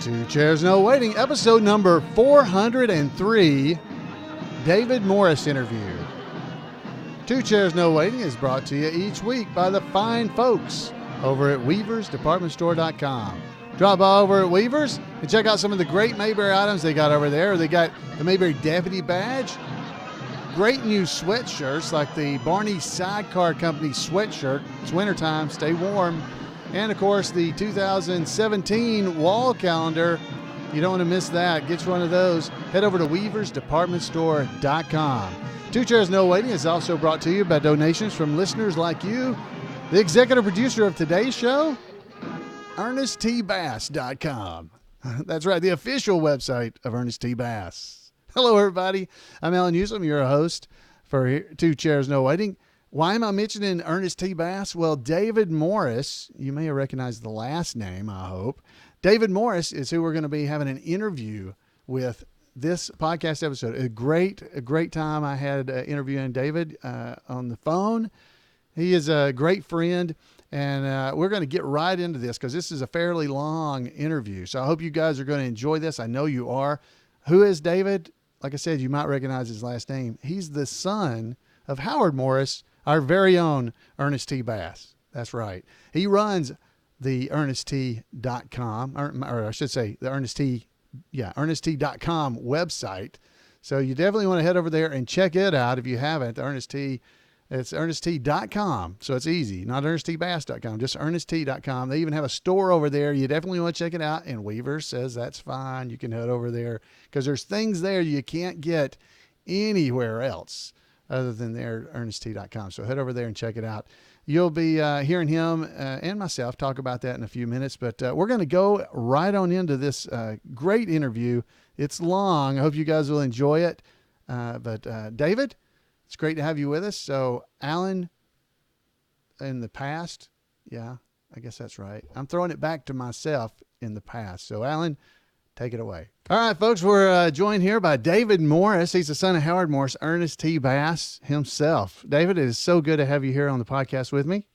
Two Chairs No Waiting, episode number 403, David Morris interview. Two Chairs No Waiting is brought to you each week by the fine folks over at weaversdepartmentstore.com. Drop by over at Weavers and check out some of the great Mayberry items they got over there. They got the Mayberry Deputy Badge, great new sweatshirts like the Barney Sidecar Company sweatshirt. It's wintertime, stay warm. And, of course, the 2017 wall calendar. You don't want to miss that. Get you one of those. Head over to weaversdepartmentstore.com. Two Chairs No Waiting is also brought to you by donations from listeners like you. The executive producer of today's show, ErnestTbass.com. That's right, the official website of Ernest T. Bass. Hello, everybody. I'm Alan Newsom, your host for Two Chairs No Waiting. Why am I mentioning Ernest T. Bass? Well, David Morris, you may have recognized the last name, I hope. David Morris is who we're going to be having an interview with this podcast episode. A great time I had interviewing David on the phone. He is a great friend, and we're going to get right into this because this is a fairly long interview. So I hope you guys are going to enjoy this. I know you are. Who is David? Like I said, you might recognize his last name. He's the son of Howard Morris, our very own Ernest T. Bass. That's right. He runs the ErnestT.com, or I should say the ErnestT.com website. So you definitely want to head over there and check it out if you haven't. Ernest T, it's ErnestT.com. So it's easy, not ErnestTbass.com, just ErnestT.com. They even have a store over there. You definitely want to check it out. And Weaver says that's fine. You can head over there because there's things there you can't get anywhere else other than there at ErnestT.com. So head over there and check it out. You'll be hearing him and myself talk about that in a few minutes, but we're going to go right on into this great interview. It's long. I hope you guys will enjoy it. But David, it's great to have you with us. So Alan, in the past, yeah, I guess that's right. I'm throwing it back to myself in the past. So Alan, take it away. All right, folks, we're joined here by David Morris. He's the son of Howard Morris, Ernest T. Bass himself. David, it is so good to have you here on the podcast with me.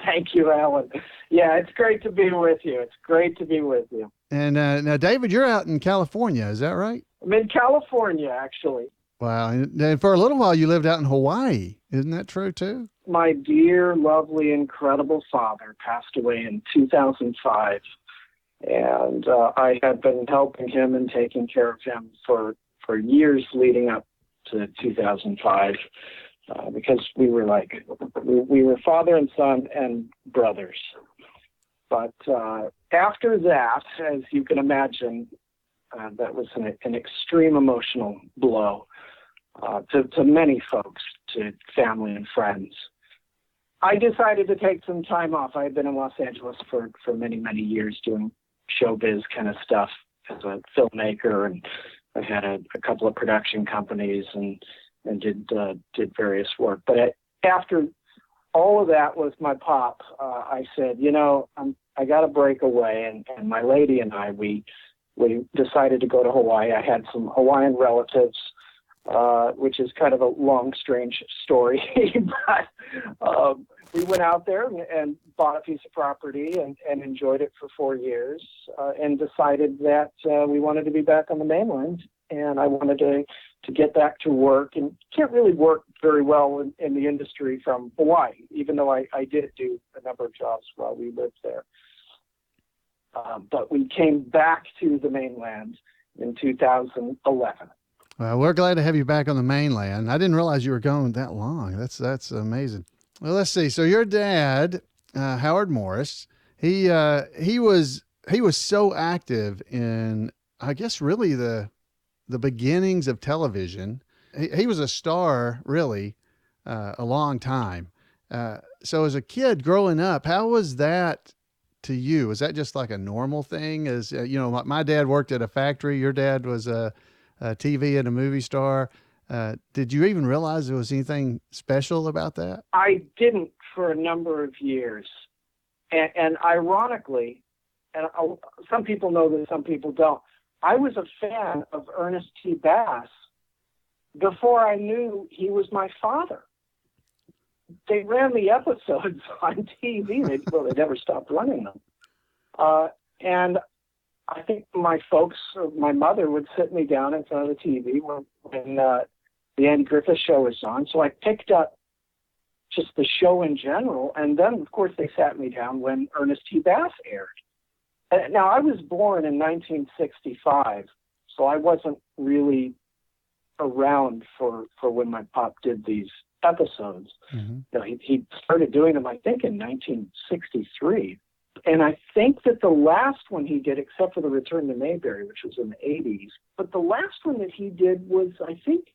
Thank you, Alan. Yeah, it's great to be with you. It's great to be with you. And now, David, you're out in California. Is that right? I'm in California, actually. Wow. And for a little while, you lived out in Hawaii. Isn't that true, too? My dear, lovely, incredible father passed away in 2005. And I had been helping him and taking care of him for years leading up to 2005 because we were we were father and son and brothers. But after that, as you can imagine, that was an extreme emotional blow to many folks, to family and friends. I decided to take some time off. I had been in Los Angeles for many, many years doing showbiz kind of stuff as a filmmaker, and I had a couple of production companies and did various work. But after all of that with my pop, I said, I got to break away, and my lady and I, we decided to go to Hawaii. I had some Hawaiian relatives, which is kind of a long, strange story, but we went out there and bought a piece of property and enjoyed it for 4 years and decided that we wanted to be back on the mainland, and I wanted to get back to work, and can't really work very well in the industry from Hawaii, even though I did do a number of jobs while we lived there. But we came back to the mainland in 2011. Well, we're glad to have you back on the mainland. I didn't realize you were going that long. That's amazing. Well, let's see. So your dad, Howard Morris, he was so active in, I guess, really the beginnings of television. He was a star, really, a long time. So as a kid growing up, how was that to you? Was that just like a normal thing? As my dad worked at a factory. Your dad was a TV and a movie star. Did you even realize there was anything special about that? I didn't for a number of years. And ironically, and some people know this, some people don't, I was a fan of Ernest T. Bass before I knew he was my father. They ran the episodes on TV. They never stopped running them. And I think my folks, or my mother, would sit me down in front of the TV when the Andy Griffith Show was on. So I picked up just the show in general, and then, of course, they sat me down when Ernest T. Bass aired. Now, I was born in 1965, so I wasn't really around for when my pop did these episodes. Mm-hmm. You know, he started doing them, I think, in 1963. And I think that the last one he did, except for the Return to Mayberry, which was in the 80s, but the last one that he did was, I think,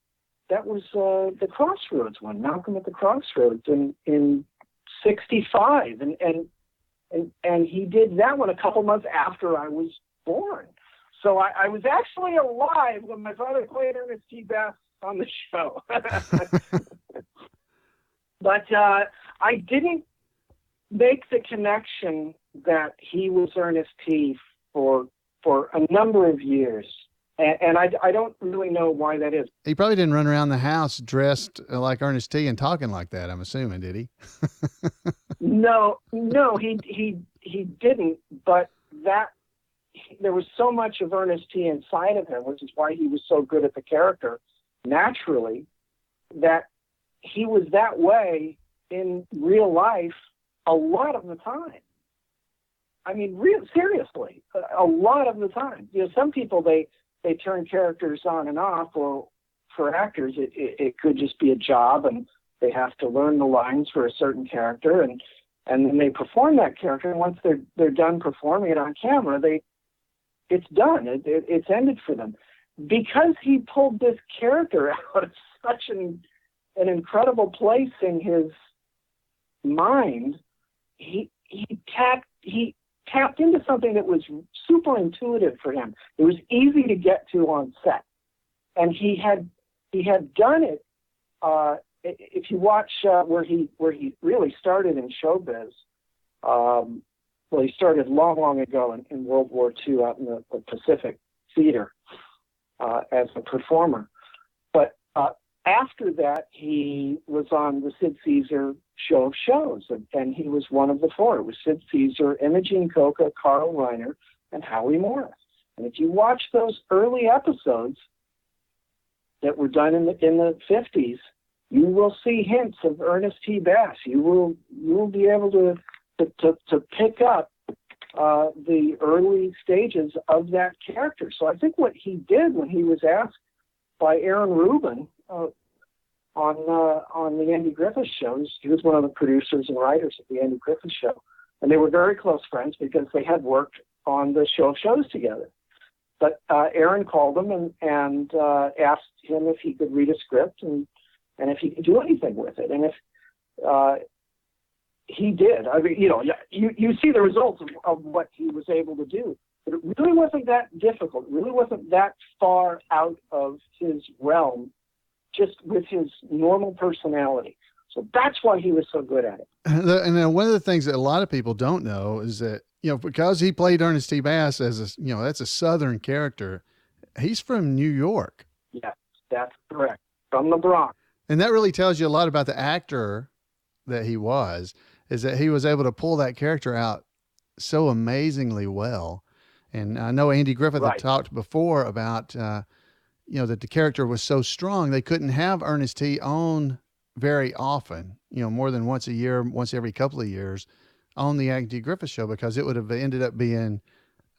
that was the Crossroads one, Malcolm at the Crossroads in 65. And he did that one a couple months after I was born. So I was actually alive when my father played Ernest T. Bass on the show. But I didn't make the connection that he was Ernest T. for a number of years. And I don't really know why that is. He probably didn't run around the house dressed like Ernest T. and talking like that, I'm assuming, did he? No, he didn't. But there was so much of Ernest T. inside of him, which is why he was so good at the character naturally, that he was that way in real life a lot of the time. I mean, seriously, a lot of the time. You know, some people, they turn characters on and off, or for actors, it could just be a job, and they have to learn the lines for a certain character, and then they perform that character. And once they're done performing it on camera, it's done. It's ended for them. Because he pulled this character out of such an incredible place in his mind, he tapped into something that was super intuitive for him. It was easy to get to on set, and he had done it. If you watch where he really started in showbiz, well, he started long ago in World War II out in the Pacific Theater as a performer. But after that, he was on the Sid Caesar show of shows, and he was one of the four. It was Sid Caesar, Imogene Coca, Carl Reiner, and Howie Morris. And if you watch those early episodes that were done in the 50s, you will see hints of Ernest T. Bass. You will be able to pick up the early stages of that character. So I think what he did when he was asked by Aaron Rubin on the Andy Griffith Show, he was one of the producers and writers of the Andy Griffith Show, and they were very close friends because they had worked on the show of shows together. But Aaron called him and asked him if he could read a script and if he could do anything with it. And if he did, I mean, you see the results of what he was able to do. But it really wasn't that difficult. It really wasn't that far out of his realm, just with his normal personality. So that's why he was so good at it. And one of the things that a lot of people don't know is that, because he played Ernest T. Bass that's a Southern character. He's from New York. Yes, that's correct. From the Bronx. And that really tells you a lot about the actor that he was, is that he was able to pull that character out so amazingly well. And I know Andy Griffith had talked before about, that the character was so strong, they couldn't have Ernest T. on very often, more than once a year, once every couple of years on the Andy Griffith Show, because it would have ended up being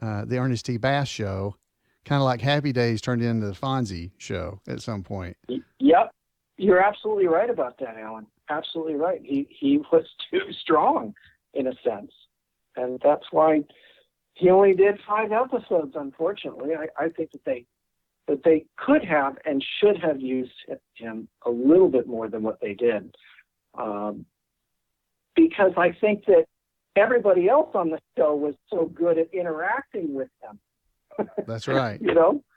the Ernest T. Bass Show, kind of like Happy Days turned into the Fonzie Show at some point. Yep. You're absolutely right about that, Alan. Absolutely right. He was too strong in a sense. And that's why he only did 5 episodes, unfortunately. I think that they could have and should have used him a little bit more than what they did. Because I think that everybody else on the show was so good at interacting with him. That's right.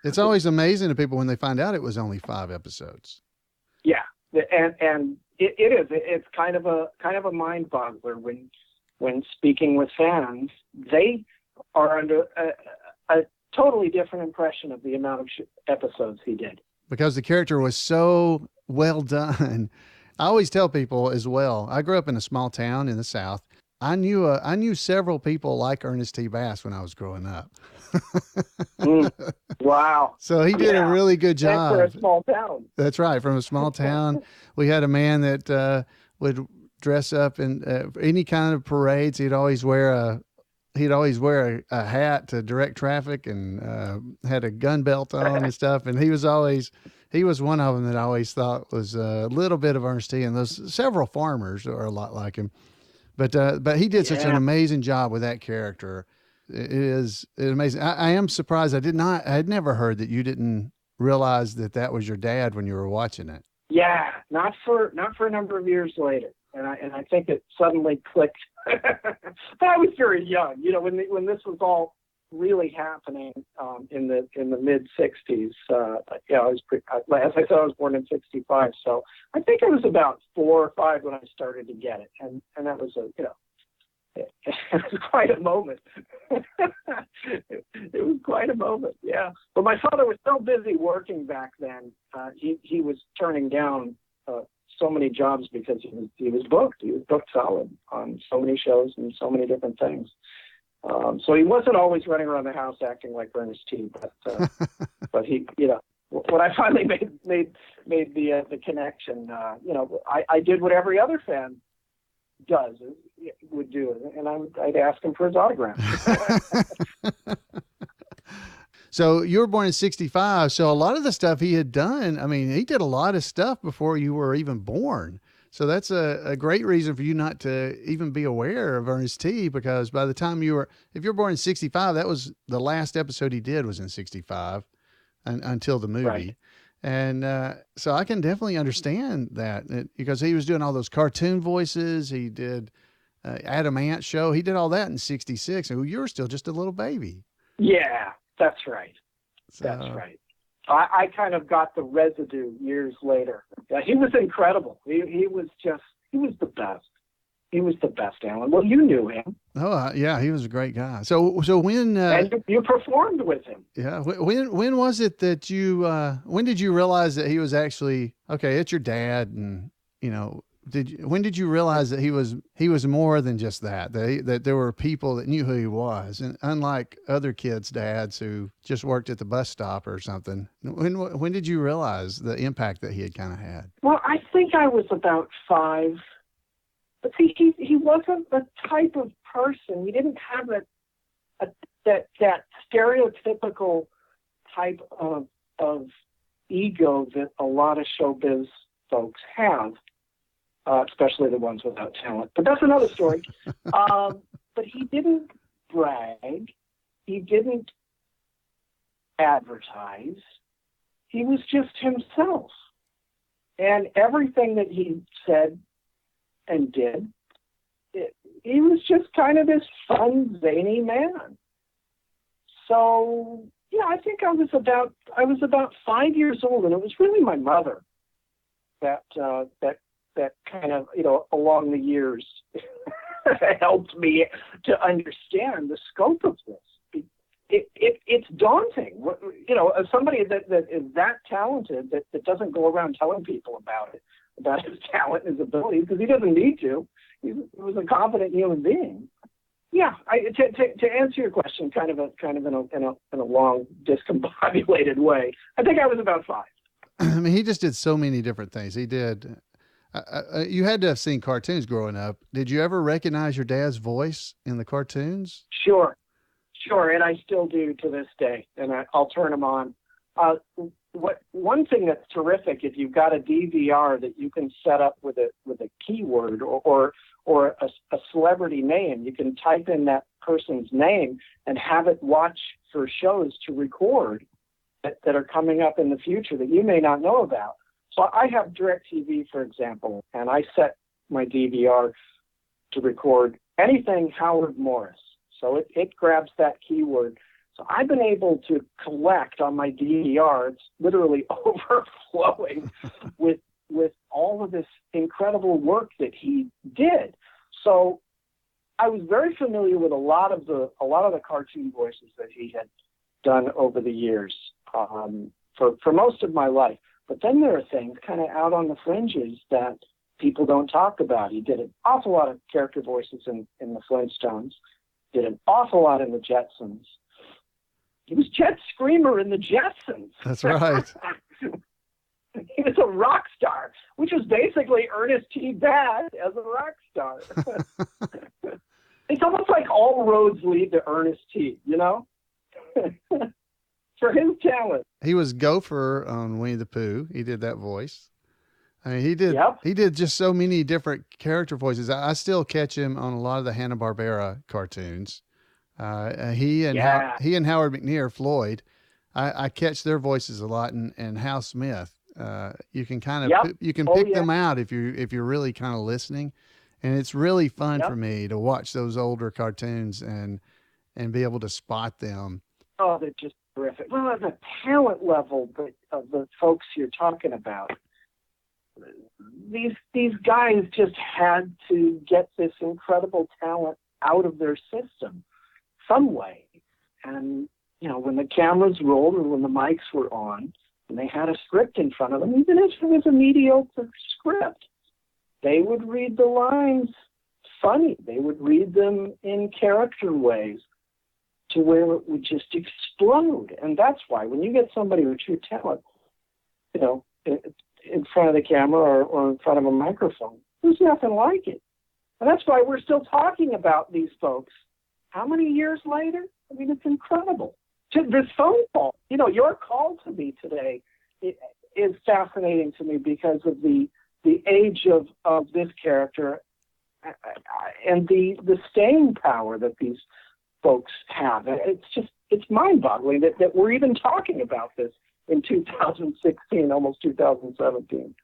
It's always amazing to people when they find out it was only 5 episodes. Yeah. And it is. It's kind of a mind boggler when speaking with fans. They are under a totally different impression of the amount of episodes he did. Because the character was so well done. I always tell people as well, I grew up in a small town in the South. I knew several people like Ernest T. Bass when I was growing up. Mm. Wow. So he did a Yeah. really good And for a job. small town. That's right. From a small town, we had a man that would dress up in any kind of parades. He'd always wear a hat to direct traffic, and had a gun belt on and stuff. And he was one of them that I always thought was a little bit of Ernest T. And there's several farmers are a lot like him. But he did such an Yeah. amazing job with that character. It's amazing. I am surprised. I had never heard that you didn't realize that was your dad when you were watching it. Yeah. Not for a number of years later. And I think it suddenly clicked. But I was very young, when this was all really happening in the mid '60s. I was as I said, I was born in '65, so I think I was about 4 or 5 when I started to get it, and that was it was quite a moment. It was quite a moment, yeah. But my father was so busy working back then. He was turning down so many jobs because he was booked. He was booked solid on so many shows and so many different things. So he wasn't always running around the house acting like Ernest T. But he, when I finally made the connection, I did what every other fan would do, and I'd ask him for his autograph. So you were born in '65. So a lot of the stuff he had done, I mean, he did a lot of stuff before you were even born. So that's a great reason for you not to even be aware of Ernest T, because by the time if you're born in '65, that was the last episode he did was in '65 until the movie. Right. And so I can definitely understand that because he was doing all those cartoon voices. He did Adam Ant show. He did all that in '66. And you were still just a little baby. Yeah, that's right. That's right. I kind of got the residue years later. Yeah, he was incredible. He was the best. He was the best, Alan. Well, you knew him. Oh, yeah, he was a great guy. So when and you performed with him. Yeah, when was it that when did you realize that he was actually okay? It's your dad, and when did you realize that he was more than just that there were people that knew who he was, and unlike other kids' dads who just worked at the bus stop or something? When did you realize the impact that he had kind of had? Well, I think I was about 5. But see, he wasn't the type of person. He didn't have that stereotypical type of ego that a lot of showbiz folks have, especially the ones without talent. But that's another story. But he didn't brag. He didn't advertise. He was just himself. And everything that he said and did, he was just kind of this fun, zany man. So yeah, I think I was about 5 years old, and it was really my mother that kind of along the years helped me to understand the scope of this. It's daunting, as somebody that is that talented that doesn't go around telling people about his talent and his abilities, because he doesn't need to. He was a competent human being. Yeah, to answer your question, kind of in a long, discombobulated way, I think I was about 5. I mean, he just did so many different things. He did. You had to have seen cartoons growing up. Did you ever recognize your dad's voice in the cartoons? Sure, and I still do to this day, and I'll turn them on. One thing that's terrific, if you've got a DVR that you can set up with a keyword or a celebrity name, you can type in that person's name and have it watch for shows to record that are coming up in the future that you may not know about. So I have DirecTV, for example, and I set my DVR to record anything Howard Morris. So it grabs that keyword. So I've been able to collect on my DVR, it's literally overflowing with all of this incredible work that he did. So I was very familiar with a lot of the cartoon voices that he had done over the years for most of my life. But then there are things kind of out on the fringes that people don't talk about. He did an awful lot of character voices in the Flintstones, did an awful lot in the Jetsons. He was Jet Screamer in the Jetsons. That's right. He was a rock star, which was basically Ernest T. Bad as a rock star. It's almost like all roads lead to Ernest T., you know? For his talent. He was Gopher on Winnie the Pooh. He did that voice. I mean, he did. Yep. He did just so many different character voices. I still catch him on a lot of the Hanna-Barbera cartoons. He and Howard McNear, Floyd. I catch their voices a lot, and Hal Smith. You can kind of pick them out if you're really kind of listening, and it's really fun for me to watch those older cartoons and be able to spot them. Oh, they're just terrific. Well, the talent level of the folks you're talking about. These guys just had to get this incredible talent out of their system some way. And, you know, when the cameras rolled or when the mics were on and they had a script in front of them, even if it was a mediocre script, they would read the lines funny. They would read them in character ways to where it would just explode. And that's why when you get somebody with true talent, you know, in front of the camera or in front of a microphone, there's nothing like it. And that's why we're still talking about these folks. How many years later? I mean, it's incredible. This phone call, you know, your call to me today is fascinating to me because of the age of this character and the staying power that these folks have. It's mind-boggling that we're even talking about this in 2016, almost 2017.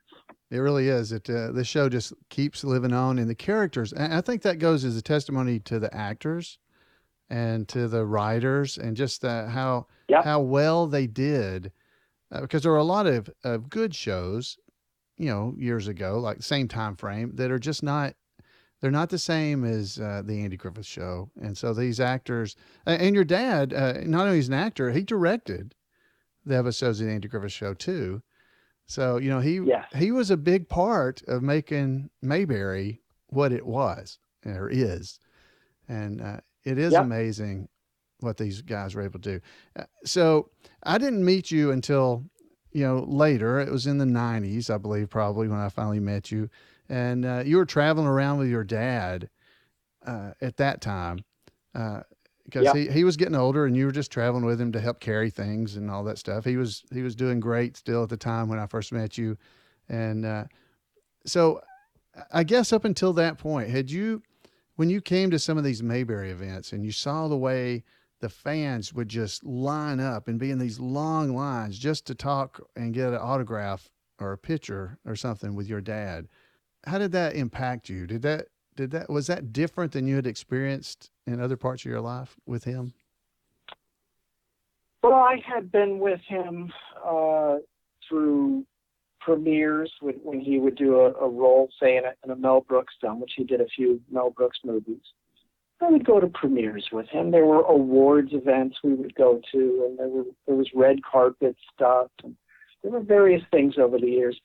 It really is. The show just keeps living on, and the characters. And I think that goes as a testimony to the actors and to the writers, and just how well they did. Because there were a lot of good shows, you know, years ago, like the same time frame, that are just not. They're not the same as the Andy Griffith Show. And so these actors, and your dad, not only is an actor, he directed the episodes of the Andy Griffith Show too. So, you know, he was a big part of making Mayberry what it was or is. And it is amazing what these guys were able to do. So I didn't meet you until, you know, later. It was in the 90s, I believe, probably, when I finally met you. And you were traveling around with your dad at that time because he was getting older, and you were just traveling with him to help carry things and all that stuff. He was doing great still at the time when I first met you. And so I guess up until that point, when you came to some of these Mayberry events and you saw the way the fans would just line up and be in these long lines just to talk and get an autograph or a picture or something with your dad, how did that impact you? Was that different than you had experienced in other parts of your life with him? Well, I had been with him through premieres when he would do a role, say, in a Mel Brooks film, which he did a few Mel Brooks movies. I would go to premieres with him. There were awards events we would go to, and there was red carpet stuff, and there were various things over the years.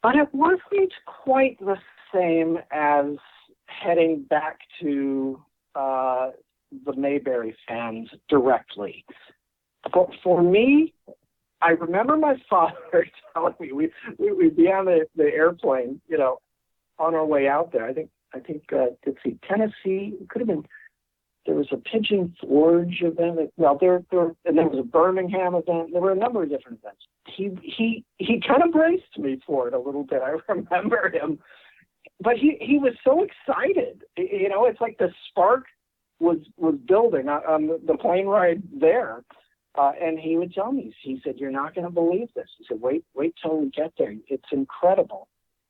But it wasn't quite the same as heading back to the Mayberry fans directly. But for me, I remember my father telling me we'd be on the airplane, you know, on our way out there. I think let's see, Tennessee. It could have been. There was a Pigeon Forge event. Well, and there was a Birmingham event. There were a number of different events. He kind of braced me for it a little bit. I remember him, but he was so excited. You know, it's like the spark was building on the plane ride there, and he would tell me. He said, "You're not going to believe this." He said, "Wait till we get there. It's incredible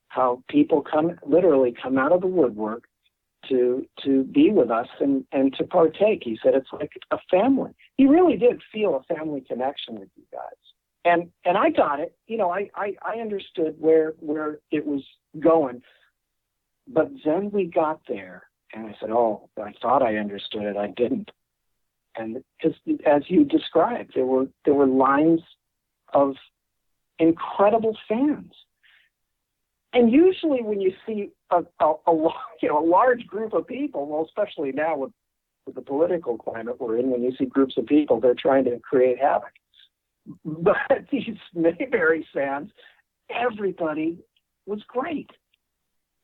how people literally come out of the woodwork to be with us and to partake." He said it's like a family. He really did feel a family connection with you guys. And I got it. You know, I understood where it was going. But then we got there, and I said, "Oh, I thought I understood it. I didn't." And as you described, there were lines of incredible fans. And usually when you see a large group of people, well, especially now with the political climate we're in, when you see groups of people, they're trying to create havoc. But these Mayberry fans, everybody was great.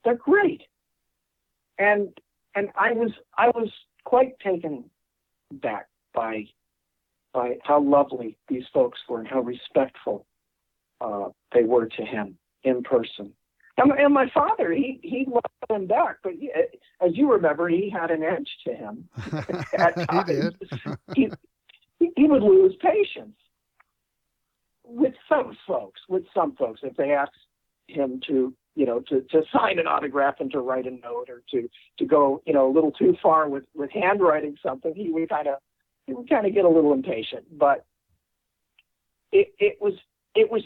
They're great. And I was quite taken back by how lovely these folks were and how respectful they were to him in person. And my father, he loved him back, but as you remember, he had an edge to him. At times. He did. he would lose patience with some folks, if they asked him to sign an autograph and to write a note or to go, a little too far with handwriting something, he would kind of get a little impatient. But it was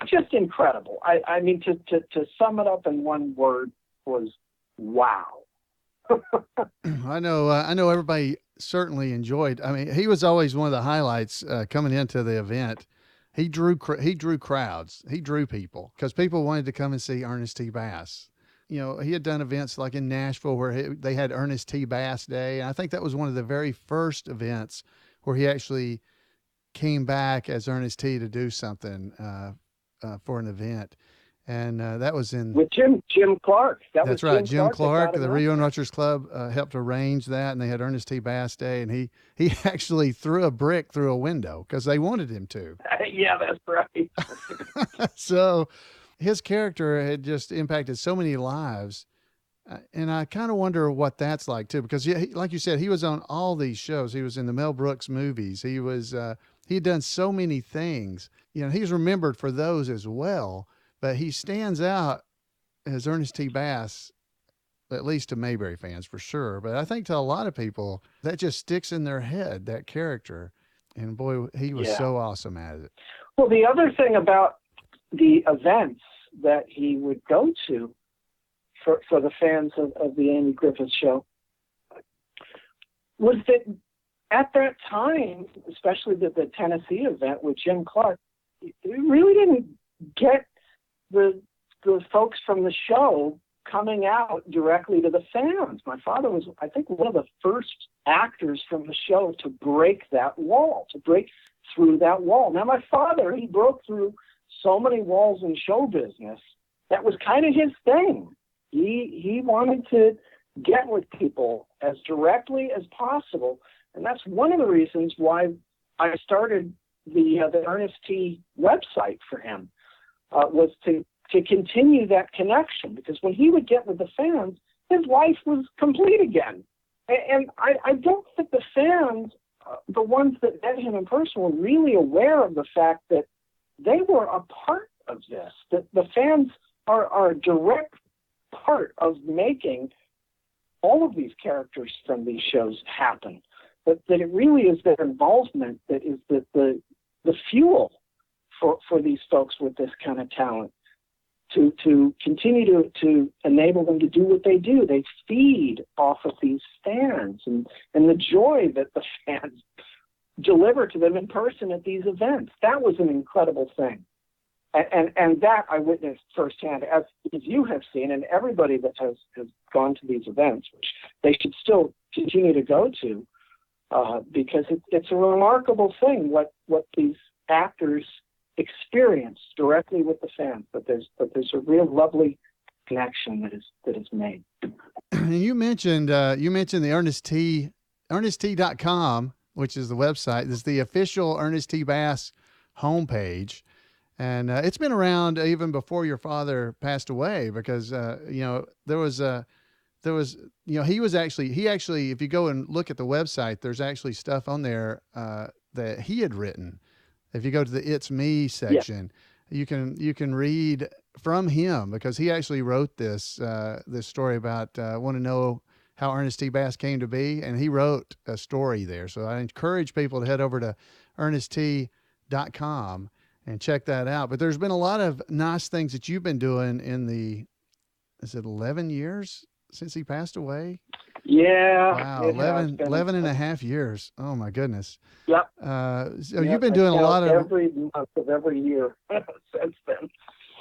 just incredible. I mean, to sum it up in one word was wow. I know everybody certainly enjoyed. I mean, he was always one of the highlights coming into the event. He drew crowds. He drew people because people wanted to come and see Ernest T. Bass. He had done events like in Nashville where they had Ernest T. Bass Day. And I think that was one of the very first events where he actually came back as Ernest T. to do something for an event. And that was with Jim Clark. That's right. Jim Clark, the Rio Nutchers Club, helped arrange that, and they had Ernest T. Bass Day, and he actually threw a brick through a window because they wanted him to. Yeah, that's right. So his character had just impacted so many lives, and I kind of wonder what that's like too, because like you said, he was on all these shows. He was in the Mel Brooks movies. He had done so many things. He's remembered for those as well. But he stands out as Ernest T. Bass, at least to Mayberry fans for sure. But I think to a lot of people, that just sticks in their head, that character. And boy, he was so awesome at it. Well, the other thing about the events that he would go to for the fans of the Andy Griffith Show was that at that time, especially the Tennessee event with Jim Clark, it really didn't get the folks from the show coming out directly to the fans. My father was, I think, one of the first actors from the show to break that wall, to break through that wall. Now, my father, he broke through so many walls in show business. That was kind of his thing. He wanted to get with people as directly as possible, and that's one of the reasons why I started the Ernest T website for him. Was to continue that connection, because when he would get with the fans, his life was complete again. And I don't think the fans, the ones that met him in person, were really aware of the fact that they were a part of this, that the fans are a direct part of making all of these characters from these shows happen. That it really is their involvement that is the fuel for these folks with this kind of talent to continue to enable them to do what they do. They feed off of these fans and the joy that the fans deliver to them in person at these events. That was an incredible thing. And that I witnessed firsthand, as you have seen, and everybody that has gone to these events, which they should still continue to go to, because it's a remarkable thing what these actors experience directly with the fans, but there's a real lovely connection that is made. You mentioned the ErnestT.com, which is the website. This is the official Ernest T. Bass homepage, and it's been around even before your father passed away, because there was he actually if you go and look at the website, there's actually stuff on there that he had written. If you go to the It's Me section, you can read from him, because he actually wrote this story about want to know how Ernest T. Bass came to be, and he wrote a story there. So I encourage people to head over to ErnestT.com and check that out. But there's been a lot of nice things that you've been doing in is it 11 years since he passed away? Yeah. Wow, 11 and a half years. Oh, my goodness. Yep. So you've been doing a lot of... every month of every year since then.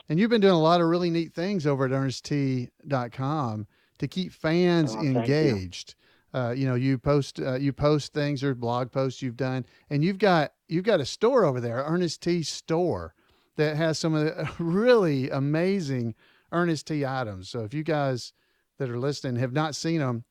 And you've been doing a lot of really neat things over at ErnestT.com to keep fans Oh, thank you. engaged. You post things or blog posts you've done, and you've got a store over there, Ernest T store, that has some of the really amazing Ernest T items. So if you guys that are listening have not seen them,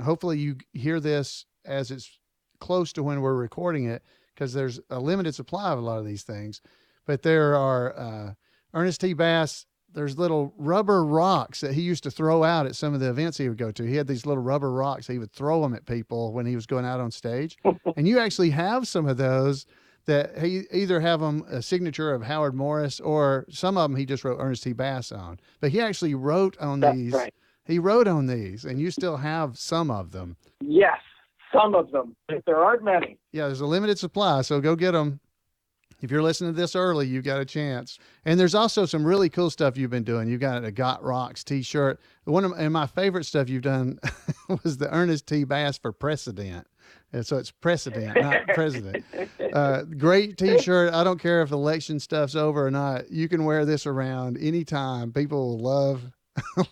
hopefully you hear this as it's close to when we're recording it, because there's a limited supply of a lot of these things. But there are Ernest T. Bass. There's little rubber rocks that he used to throw out at some of the events he would go to. He had these little rubber rocks. He would throw them at people when he was going out on stage. And you actually have some of those that he either have them a signature of Howard Morris, or some of them he just wrote Ernest T. Bass on. But he actually wrote on That's these. right. He wrote on these, and you still have some of them. Yes, some of them. But there aren't many. Yeah, there's a limited supply, so go get them. If you're listening to this early, you've got a chance. And there's also some really cool stuff you've been doing. You've got a Got Rocks t-shirt. And my favorite stuff you've done was the Ernest T. Bass for Precedent. And so it's precedent, not president. Great t-shirt. I don't care if election stuff's over or not. You can wear this around anytime. People will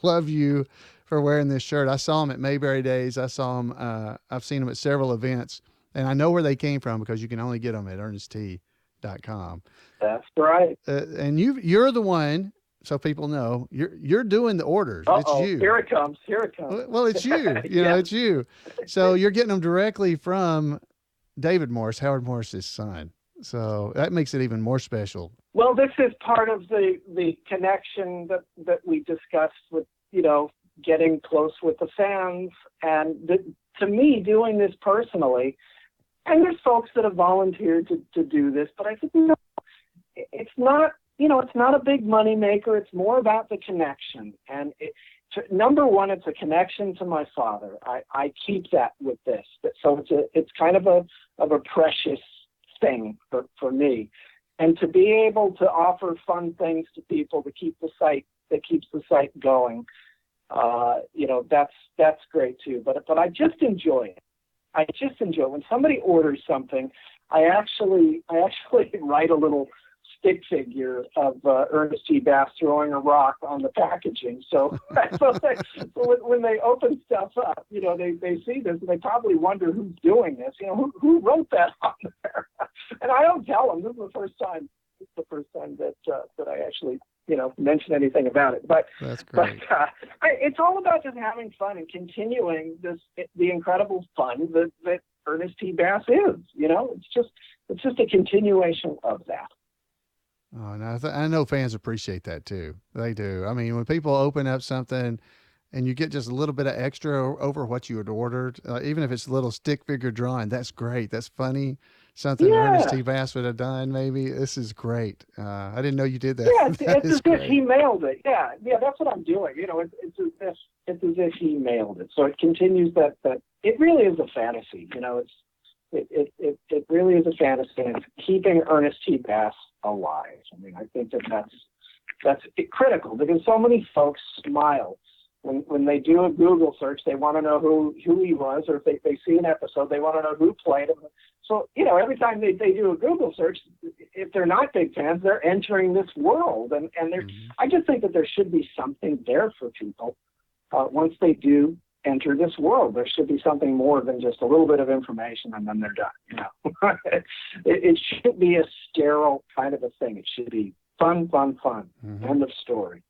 love you for wearing this shirt. I saw them at Mayberry Days. I've seen them at several events, and I know where they came from because you can only get them at ErnestT.com. That's right. And you're the one, so people know you're doing the orders. Uh-oh, It's you. here it comes. Here it comes. Well, it's you. You know, it's you. So you're getting them directly from David Morris, Howard Morris's son. So that makes it even more special. Well, this is part of the connection that we discussed with, getting close with the fans. And to me, doing this personally, and there's folks that have volunteered to do this, but I think, it's not, it's not a big money maker. It's more about the connection. And number one, it's a connection to my father. I keep that with this. So it's kind of a precious thing for me. And to be able to offer fun things to people to keep the site going, that's great too. But I just enjoy it. I just enjoy when somebody orders something. I actually write a little stick figure of Ernest T. Bass throwing a rock on the packaging. So when they open stuff up, they see this and they probably wonder who's doing this. Who wrote that on there? And I don't tell them. This is the first time that I actually mention anything about it. But that's great. But it's all about just having fun and continuing the incredible fun that Ernest T. Bass is. It's just a continuation of that. Oh, and I know fans appreciate that too. They do. I mean, when people open up something and you get just a little bit of extra over what you had ordered, even if it's a little stick figure drawing, that's great. That's funny. Something Ernest T. Bass would have done, maybe. This is great. I didn't know you did that. Yeah, it's as if he mailed it. Yeah, that's what I'm doing. It's as if he mailed it. So it continues that it really is a fantasy. It really is a fantasy, and it's keeping Ernest T. Bass alive. I mean, I think that's critical, because so many folks smile when they do a Google search. They want to know who he was, or if they see an episode, they want to know who played him. So, every time they do a Google search, if they're not big fans, they're entering this world. And I just think that there should be something there for people once they do enter this world. There should be something more than just a little bit of information and then they're done. It shouldn't be a sterile kind of a thing. It should be fun. Mm-hmm. End of story.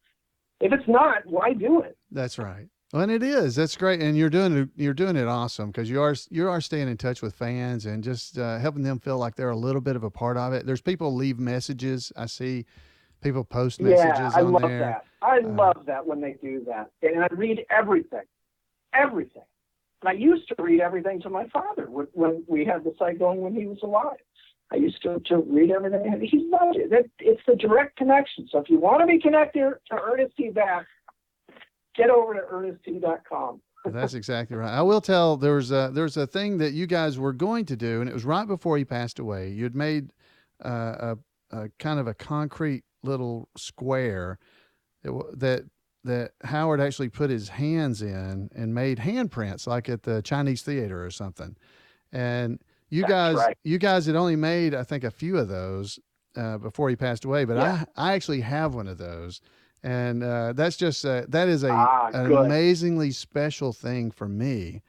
If it's not, why do it? That's right. Well, and it is. That's great. And you're doing it awesome, because you are staying in touch with fans and just helping them feel like they're a little bit of a part of it. There's people leave messages. I see people post messages on there. Yeah, I love that when they do that. And I read everything. And I used to read everything to my father when we had the site going when he was alive. I used to read everything. And he loved it. It's the direct connection. So if you want to be connected to Ernest T. Bass, get over to ErnestT.com. That's exactly right. I will tell, there's a thing that you guys were going to do, and it was right before he passed away. You'd made a kind of a concrete little square that Howard actually put his hands in and made handprints, like at the Chinese theater or something. And you guys had only made, I think, a few of those. before he passed away, but Yeah. I actually have one of those. And that's just that is an Good. amazingly special thing for me,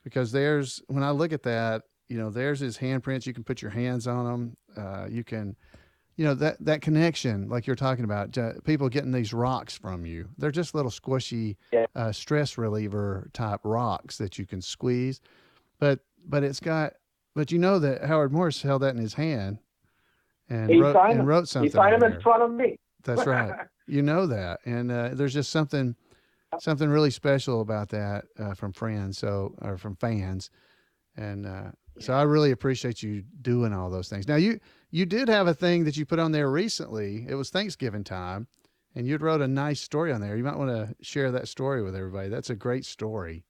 because when I look at that, there's his handprints. You can put your hands on them. You can, that connection, like you're talking about, people getting these rocks from you. They're just little squishy Yeah. stress reliever type rocks that you can squeeze. But it's got, but that Howard Morris held that in his hand and He wrote signed them. He something signed on them in there. front of me. That's right. That, and there's just something really special about that from friends, or from fans, and so I really appreciate you doing all those things. Now you did have a thing that you put on there recently. It was Thanksgiving time, and you wrote a nice story on there. You might want to share that story with everybody. That's a great story.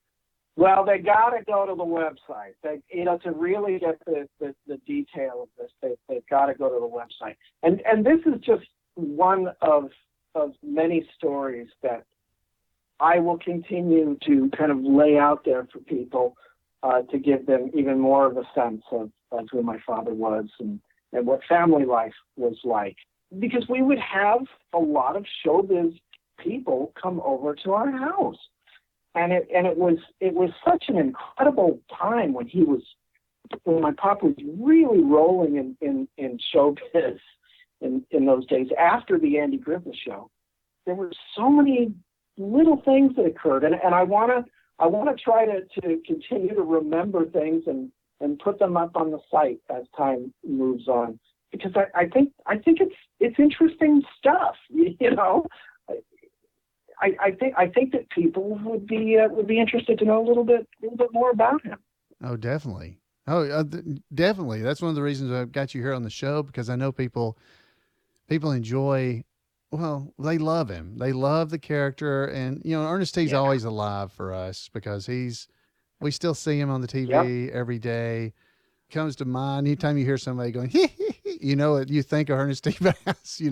Well, they got to go to the website. They, to really get the detail of this, they've got to go to the website. And this is just one of many stories that I will continue to kind of lay out there for people to give them even more of a sense of who my father was and what family life was like. Because we would have a lot of showbiz people come over to our house. And it was such an incredible time when my pop was really rolling in showbiz in those days after the Andy Griffith Show. There were so many little things that occurred, and I want to try to continue to remember things and put them up on the site as time moves on, because I think it's interesting stuff, I think that people would be interested to know a little bit more about him. Oh, definitely. Oh, definitely. That's one of the reasons I've got you here on the show, because I know people enjoy. Well, they love him. They love the character, and Ernest T's always alive for us, because we still see him on the TV every day. Comes to mind anytime you hear somebody going, you think of Ernest T. Bass,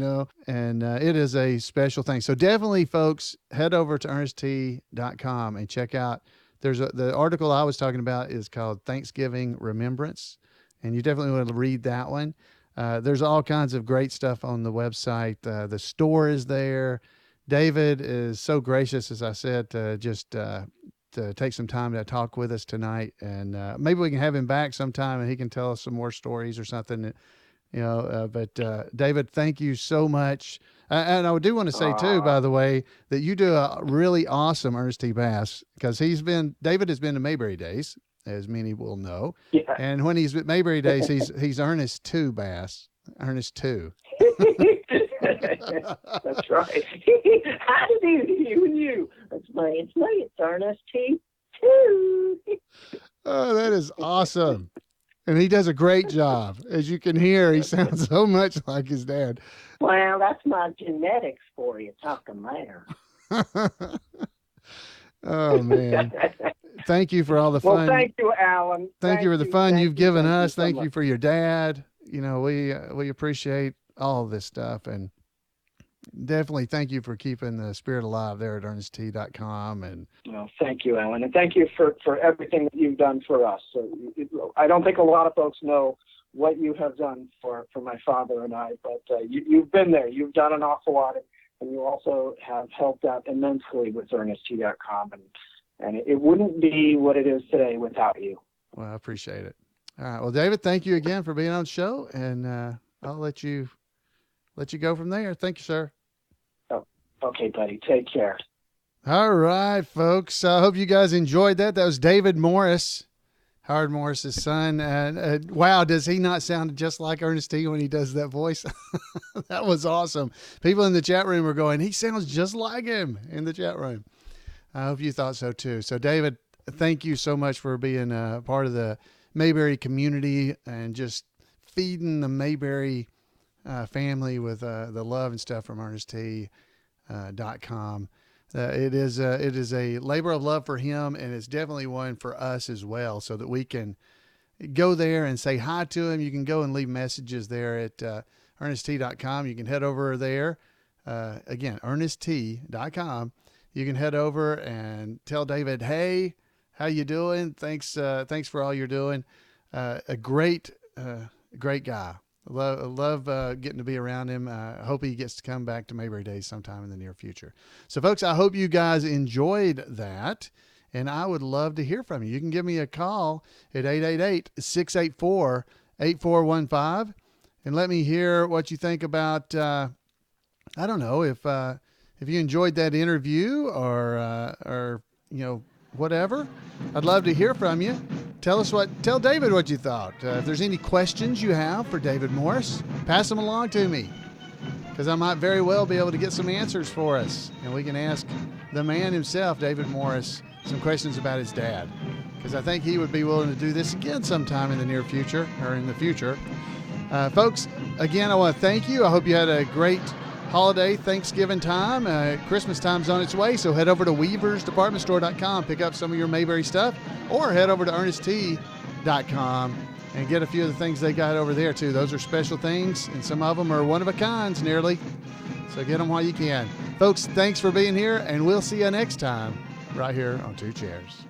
and it is a special thing. So definitely, folks, head over to ErnestT.com and check out. The article I was talking about is called Thanksgiving Remembrance, and you definitely want to read that one. There's all kinds of great stuff on the website. The store is there. David is so gracious, as I said, to take some time to talk with us tonight, and maybe we can have him back sometime and he can tell us some more stories or something, but David, thank you so much. And I do want to say too, by the way, that you do a really awesome Ernest T. Bass, because David has been to Mayberry Days, as many will know. Yeah. And when he's at Mayberry Days, he's Ernest 2 Bass, Ernest 2. That's right. How do you? It's Ernest T. too. Oh, that is awesome. And he does a great job. As you can hear, he sounds so much like his dad. Well, that's my genetics for you, talking there. Oh, man. Thank you for all the fun. Well, thank you, Alan. Thank you for the fun you've given us. So thank much. you for your dad. We appreciate all of this stuff, and definitely thank you for keeping the spirit alive there at ErnestT.com. And well, thank you, Alan, and thank you for everything that you've done for us. So I don't think a lot of folks know what you have done for my father and I, but you've been there. You've done an awful lot, and you also have helped out immensely with ErnestT.com, and it wouldn't be what it is today without you. Well, I appreciate it. All right. Well, David, thank you again for being on the show, and I'll let you go from there. Thank you, sir. Oh, okay, buddy. Take care. All right, folks. I hope you guys enjoyed that. That was David Morris, Howard Morris's son. And wow, does he not sound just like Ernest T when he does that voice? That was awesome. People in the chat room were going, he sounds just like him, in the chat room. I hope you thought so too. So, David, thank you so much for being a part of the Mayberry community and just feeding the Mayberry family with the love and stuff from ErnestT.com. It is a labor of love for him, and it's definitely one for us as well, so that we can go there and say hi to him. You can go and leave messages there at ErnestT.com. You can head over there. Again, ErnestT.com. You can head over and tell David, hey, how you doing? Thanks for all you're doing. A great guy. Love getting to be around him. I hope he gets to come back to Mayberry Days sometime in the near future. So, folks, I hope you guys enjoyed that, and I would love to hear from you. You can give me a call at 888-684-8415 and let me hear what you think about, I don't know, if you enjoyed that interview or whatever. I'd love to hear from you. Tell David what you thought. If there's any questions you have for David Morris, pass them along to me, because I might very well be able to get some answers for us, and we can ask the man himself, David Morris, some questions about his dad, because I think he would be willing to do this again sometime in the near future, or in the future. Folks, again, I want to thank you. I hope you had a great holiday, Thanksgiving time. Christmas time's on its way, so head over to weaversdepartmentstore.com, pick up some of your Mayberry stuff, or head over to ErnestT.com and get a few of the things they got over there too. Those are special things, and some of them are one of a kinds nearly, so get them while you can. Folks, thanks for being here, and we'll see you next time right here on Two Chairs.